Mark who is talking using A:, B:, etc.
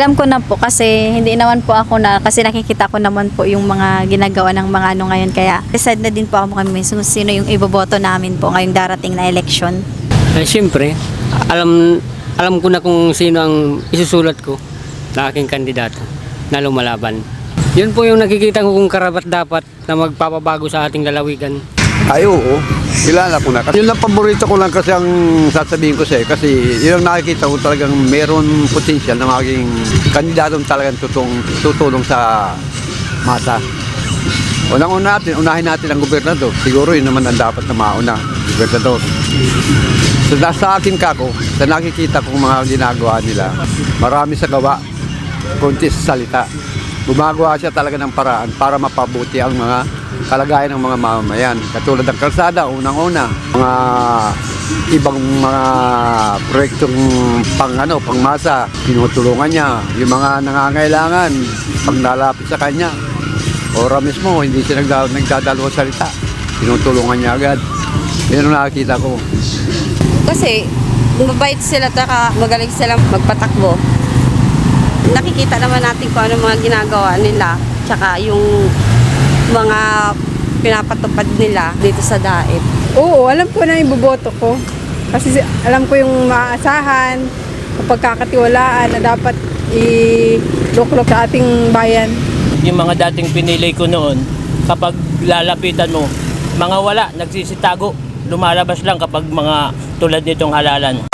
A: Alam ko na po kasi hindi naman po ako kasi nakikita ko naman po yung mga ginagawa ng mga ano ngayon, kaya decide na din po ako kami sino yung iboboto namin po ngayong darating na election.
B: Siyempre, alam ko na kung sino ang isusulat ko na aking kandidato na lumalaban. Yun po yung nakikita ko kung karapat dapat na magpapabago sa ating lalawigan.
C: Ay, oo. Kilala ko na. Yun lang paborito ko lang kasi ang sasabihin ko sa'yo. Kasi yun ang nakikita ko talagang meron potential na maging kandidatong talagang tutulong sa masa. Unahin natin ang gobernador. Siguro yun naman ang dapat na mauna, gobernador. So, sa akin kako, sa nakikita kong mga ginagawa nila, marami sa gawa, konti sa salita. Gumagawa siya talaga ng paraan para mapabuti ang mga kalagayan ng mga mamamayan. Katulad ng kalsada, unang-una, mga ibang mga proyektong pangmasa, tinutulungan niya. Yung mga nangangailangan, pag nalapit sa kanya, ora mismo, hindi siya nagdadalawang salita. Tinutulungan niya agad. Yan ang nakikita ko.
D: Kasi mabait sila at magaling silang magpatakbo. Nakikita naman natin kung ano mga ginagawa nila, tsaka yung mga pinapatupad nila dito sa Daet.
E: Oo, alam ko na iboboto ko. Kasi alam ko yung maaasahan, pagkakatiwalaan na dapat iluklok sa ating bayan.
F: Yung mga dating pinili ko noon, kapag lalapitan mo, mga wala, nagsisitago, lumalabas lang kapag mga tulad nitong halalan.